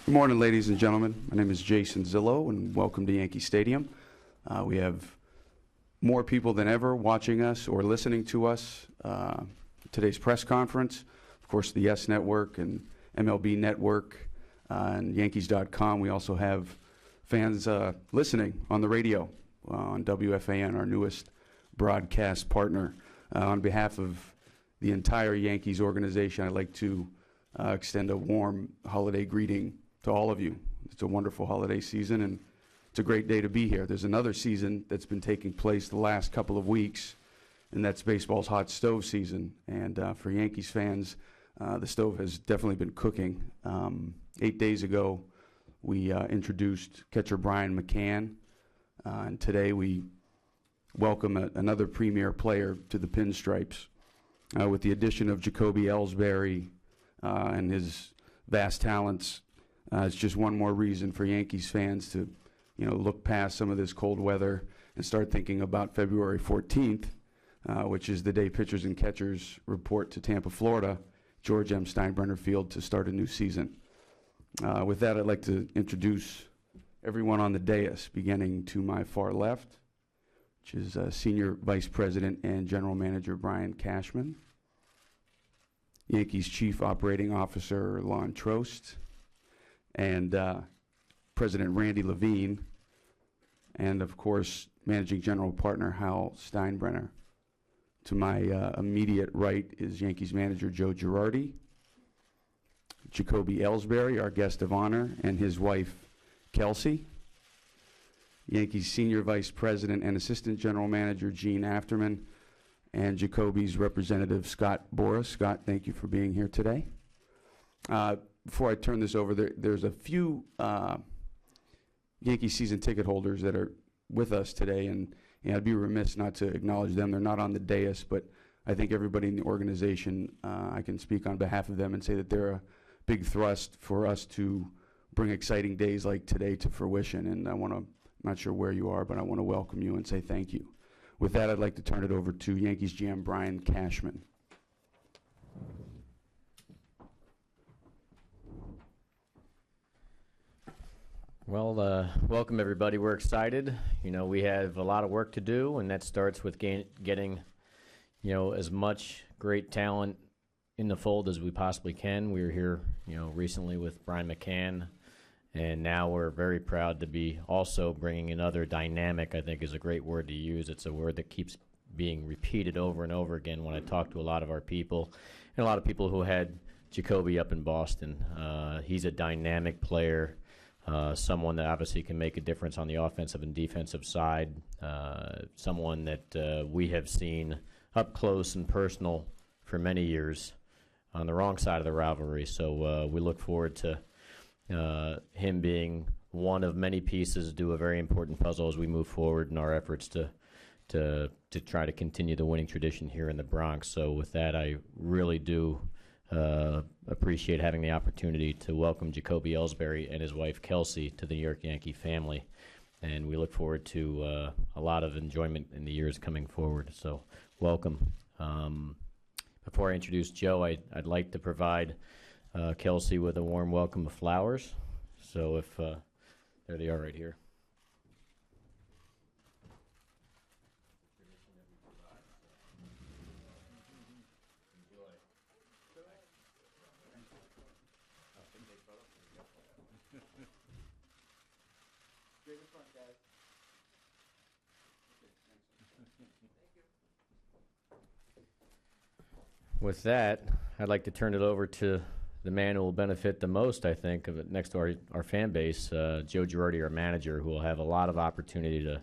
Good morning, ladies and gentlemen. My name is Jason Zillow, and welcome to Yankee Stadium. We have more people than ever watching us or listening to us. Today's press conference, of course, the YES Network and MLB Network and Yankees.com. We also have fans listening on the radio on WFAN, our newest broadcast partner. On behalf of the entire Yankees organization, I'd like to extend a warm holiday greeting to all of you. It's a wonderful holiday season, and it's a great day to be here. There's another season that's been taking place the last couple of weeks, and that's baseball's hot stove season. And for Yankees fans, the stove has definitely been cooking. 8 days ago, we introduced catcher Brian McCann, and today we welcome another premier player to the Pinstripes. With the addition of Jacoby Ellsbury and his vast talents, it's just one more reason for Yankees fans to, look past some of this cold weather and start thinking about February 14th, which is the day pitchers and catchers report to Tampa, Florida, George M. Steinbrenner Field to start a new season. With that, I'd like to introduce everyone on the dais, beginning to my far left, which is Senior Vice President and General Manager Brian Cashman, Yankees Chief Operating Officer Lon Trost, and President Randy Levine, and of course, Managing General Partner Hal Steinbrenner. To my immediate right is Yankees manager Joe Girardi, Jacoby Ellsbury, our guest of honor, and his wife, Kelsey. Yankees Senior Vice President and Assistant General Manager Gene Afterman, and Jacoby's representative, Scott Boras. Scott, thank you for being here today. Before I turn this over, there's a few Yankee season ticket holders that are with us today, and I'd be remiss not to acknowledge them. They're not on the dais, but I think everybody in the organization, I can speak on behalf of them and say that they're a big thrust for us to bring exciting days like today to fruition. And I'm not sure where you are, but I want to welcome you and say thank you. With that, I'd like to turn it over to Yankees GM Brian Cashman. Well, welcome everybody. We're excited. We have a lot of work to do, and that starts with getting, as much great talent in the fold as we possibly can. We were here, recently with Brian McCann, and now we're very proud to be also bringing another dynamic. I think is a great word to use. It's a word that keeps being repeated over and over again when I talk to a lot of our people, and a lot of people who had Jacoby up in Boston. He's a dynamic player. Someone that obviously can make a difference on the offensive and defensive side, someone that we have seen up close and personal for many years on the wrong side of the rivalry. So we look forward to him being one of many pieces to do a very important puzzle as we move forward in our efforts to try to continue the winning tradition here in the Bronx. So with that, I really do appreciate having the opportunity to welcome Jacoby Ellsbury and his wife Kelsey to the New York Yankee family, and we look forward to a lot of enjoyment in the years coming forward. So welcome. Before I introduce Joe, I'd like to provide Kelsey with a warm welcome of flowers. So if there they are right here. With that, I'd like to turn it over to the man who will benefit the most, I think, of it next to our fan base, Joe Girardi, our manager, who will have a lot of opportunity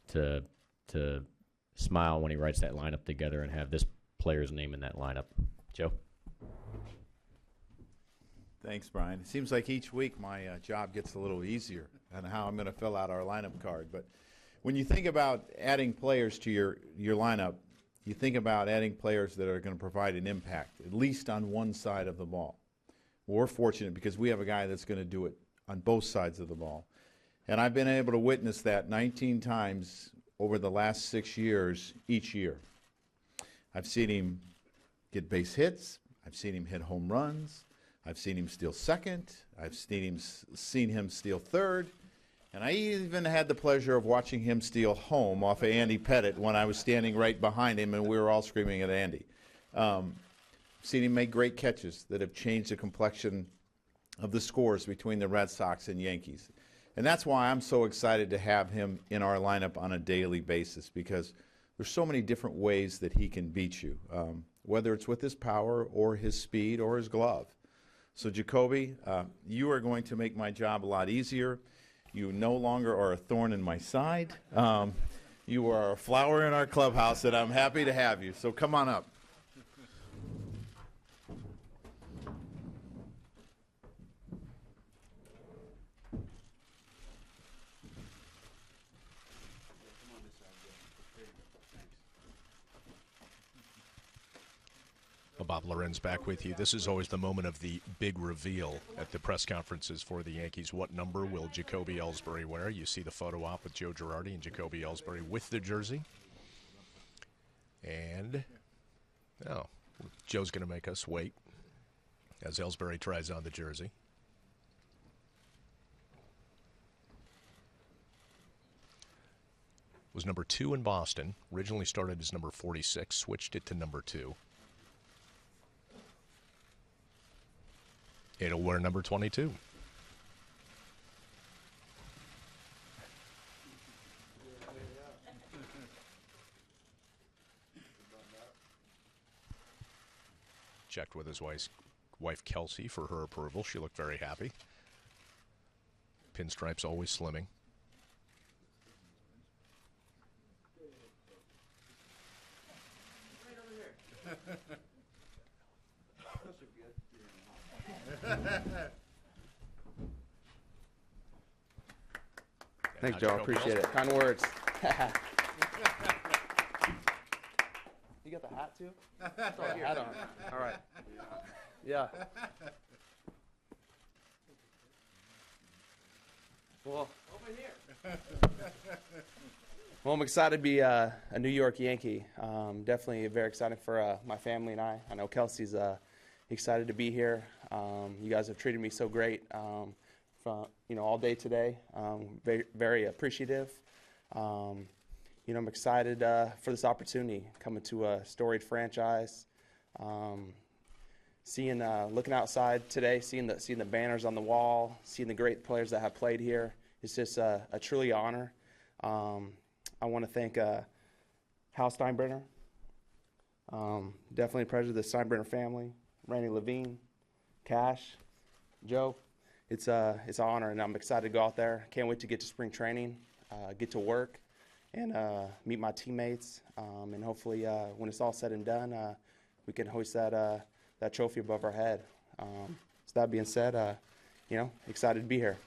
to smile when he writes that lineup together and have this player's name in that lineup. Joe? Thanks, Brian. It seems like each week my job gets a little easier on how I'm going to fill out our lineup card. But when you think about adding players to your lineup, you think about adding players that are going to provide an impact, at least on one side of the ball. We're fortunate because we have a guy that's going to do it on both sides of the ball. And I've been able to witness that 19 times over the last 6 years, each year. I've seen him get base hits. I've seen him hit home runs. I've seen him steal second. I've seen him steal third. And I even had the pleasure of watching him steal home off of Andy Pettit when I was standing right behind him and we were all screaming at Andy. Seen him make great catches that have changed the complexion of the scores between the Red Sox and Yankees. And that's why I'm so excited to have him in our lineup on a daily basis, because there's so many different ways that he can beat you, whether it's with his power or his speed or his glove. So Jacoby, you are going to make my job a lot easier. You no longer are a thorn in my side. You are a flower in our clubhouse, and I'm happy to have you. So come on up. Bob Lorenz back with you. This is always the moment of the big reveal at the press conferences for the Yankees. What number will Jacoby Ellsbury wear? You see the photo op with Joe Girardi and Jacoby Ellsbury with the jersey. And, oh, Joe's going to make us wait as Ellsbury tries on the jersey. Was number 2 in Boston. Originally started as number 46, switched it to number 2. It'll wear number 22. Checked with his wife Kelsey for her approval. She looked very happy. Pinstripes always slimming. Thanks, Joe. Appreciate it. Kind words. You got the hat too? Throw the hat on. All right. Yeah. Well, over here. Well, I'm excited to be a New York Yankee. Definitely very excited for my family and I. I know Kelsey's excited to be here. You guys have treated me so great from all day today. Very, very appreciative. I'm excited for this opportunity coming to a storied franchise. Looking outside today, seeing the banners on the wall, seeing the great players that have played here. It's just a truly honor. I want to thank Hal Steinbrenner. Definitely a pleasure to the Steinbrenner family, Randy Levine, Cash, Joe. It's an honor, and I'm excited to go out there. Can't wait to get to spring training, get to work, and meet my teammates. And hopefully, when it's all said and done, we can hoist that trophy above our head. So that being said, excited to be here.